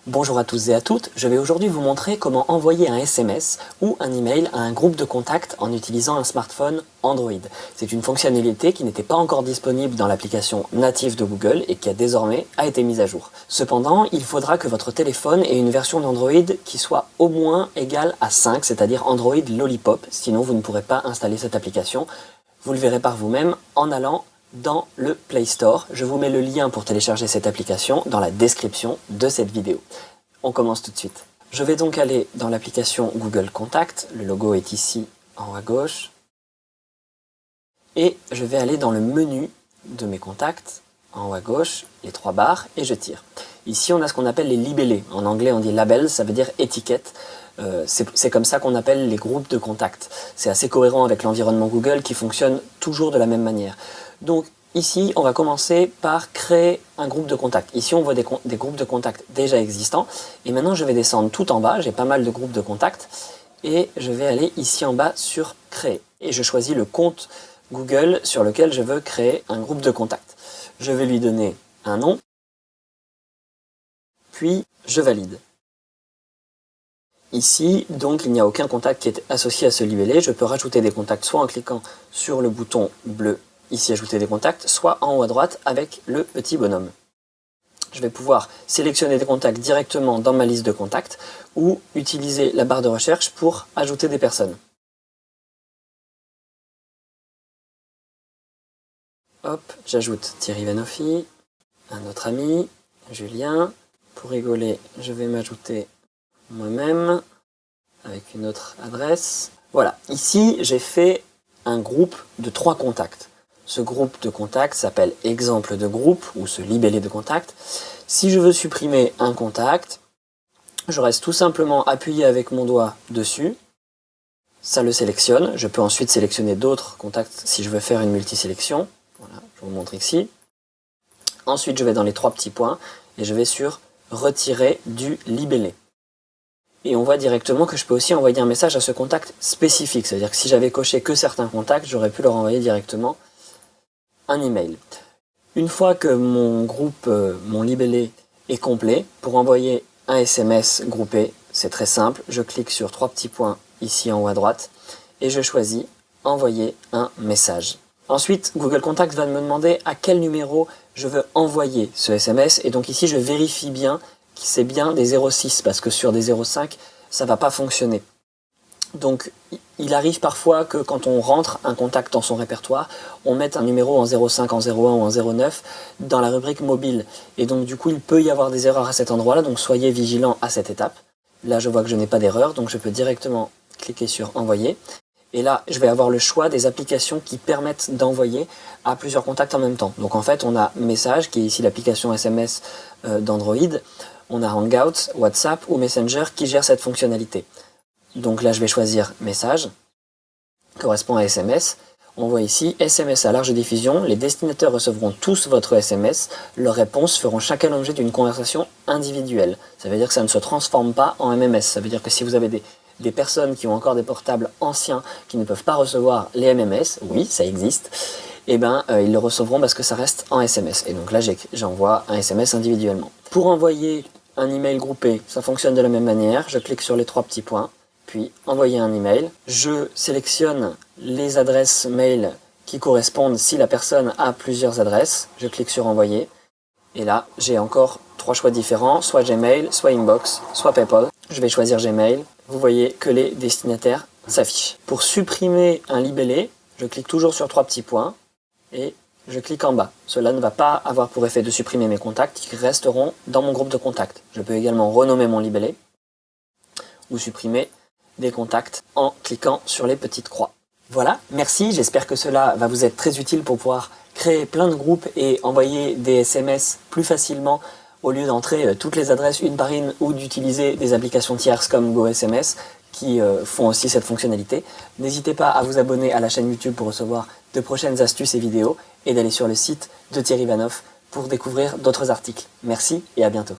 Bonjour à tous et à toutes, je vais aujourd'hui vous montrer comment envoyer un SMS ou un email à un groupe de contacts en utilisant un smartphone Android. C'est une fonctionnalité qui n'était pas encore disponible dans l'application native de Google et qui a désormais été mise à jour. Cependant, il faudra que votre téléphone ait une version d'Android qui soit au moins égale à 5, c'est-à-dire Android Lollipop, sinon vous ne pourrez pas installer cette application. Vous le verrez par vous-même en allant dans le Play Store. Je vous mets le lien pour télécharger cette application dans la description de cette vidéo. On commence tout de suite. Je vais donc aller dans l'application Google Contact, le logo est ici en haut à gauche, et je vais aller dans le menu de mes contacts, en haut à gauche, les 3 barres, et je tire. Ici on a ce qu'on appelle les libellés, en anglais on dit labels, ça veut dire étiquette. C'est comme ça qu'on appelle les groupes de contacts. C'est assez cohérent avec l'environnement Google qui fonctionne toujours de la même manière. Donc ici, on va commencer par créer un groupe de contacts. Ici, on voit des groupes de contacts déjà existants. Et maintenant, je vais descendre tout en bas. J'ai pas mal de groupes de contacts. Et je vais aller ici en bas sur Créer. Et je choisis le compte Google sur lequel je veux créer un groupe de contacts. Je vais lui donner un nom. Puis, je valide. Ici, donc, il n'y a aucun contact qui est associé à ce libellé. Je peux rajouter des contacts soit en cliquant sur le bouton bleu, ici ajouter des contacts, soit en haut à droite avec le petit bonhomme. Je vais pouvoir sélectionner des contacts directement dans ma liste de contacts ou utiliser la barre de recherche pour ajouter des personnes. Hop, j'ajoute Thierry Vanoffi, un autre ami, Julien. Pour rigoler, je vais m'ajouter moi-même avec une autre adresse. Voilà, ici j'ai fait un groupe de 3 contacts. Ce groupe de contacts s'appelle exemple de groupe ou ce libellé de contact. Si je veux supprimer un contact, je reste tout simplement appuyé avec mon doigt dessus. Ça le sélectionne. Je peux ensuite sélectionner d'autres contacts si je veux faire une multisélection. Voilà, je vous montre ici. Ensuite, je vais dans les 3 petits points et je vais sur retirer du libellé. Et on voit directement que je peux aussi envoyer un message à ce contact spécifique. C'est-à-dire que si j'avais coché que certains contacts, j'aurais pu leur envoyer directement un email. Une fois que mon groupe, mon libellé est complet, pour envoyer un SMS groupé, c'est très simple. Je clique sur 3 petits points ici en haut à droite et je choisis envoyer un message. Ensuite, Google Contact va me demander à quel numéro je veux envoyer ce SMS et donc ici je vérifie bien que c'est bien des 06 parce que sur des 05 ça va pas fonctionner. Donc il arrive parfois que quand on rentre un contact dans son répertoire, on mette un numéro en 05, en 01 ou en 09 dans la rubrique mobile. Et donc du coup il peut y avoir des erreurs à cet endroit-là, donc soyez vigilants à cette étape. Là je vois que je n'ai pas d'erreur, donc je peux directement cliquer sur envoyer. Et là je vais avoir le choix des applications qui permettent d'envoyer à plusieurs contacts en même temps. Donc en fait on a Message, qui est ici l'application SMS d'Android. On a Hangout, WhatsApp ou Messenger qui gère cette fonctionnalité. Donc là, je vais choisir Message, correspond à SMS. On voit ici SMS à large diffusion. Les destinataires recevront tous votre SMS. Leurs réponses feront chacun l'objet d'une conversation individuelle. Ça veut dire que ça ne se transforme pas en MMS. Ça veut dire que si vous avez des personnes qui ont encore des portables anciens qui ne peuvent pas recevoir les MMS, oui, ça existe, et ils le recevront parce que ça reste en SMS. Et donc là, j'envoie un SMS individuellement. Pour envoyer un email groupé, ça fonctionne de la même manière. Je clique sur les 3 petits points. Puis envoyer un email. Je sélectionne les adresses mail qui correspondent si la personne a plusieurs adresses. Je clique sur envoyer. Et là, j'ai encore 3 choix différents, soit Gmail, soit Inbox, soit PayPal. Je vais choisir Gmail. Vous voyez que les destinataires s'affichent. Pour supprimer un libellé, je clique toujours sur 3 petits points et je clique en bas. Cela ne va pas avoir pour effet de supprimer mes contacts qui resteront dans mon groupe de contacts. Je peux également renommer mon libellé ou supprimer des contacts en cliquant sur les petites croix. Voilà, merci, j'espère que cela va vous être très utile pour pouvoir créer plein de groupes et envoyer des SMS plus facilement au lieu d'entrer toutes les adresses une par une ou d'utiliser des applications tierces comme GoSMS qui font aussi cette fonctionnalité. N'hésitez pas à vous abonner à la chaîne YouTube pour recevoir de prochaines astuces et vidéos et d'aller sur le site de Thierry Vanoff pour découvrir d'autres articles. Merci et à bientôt.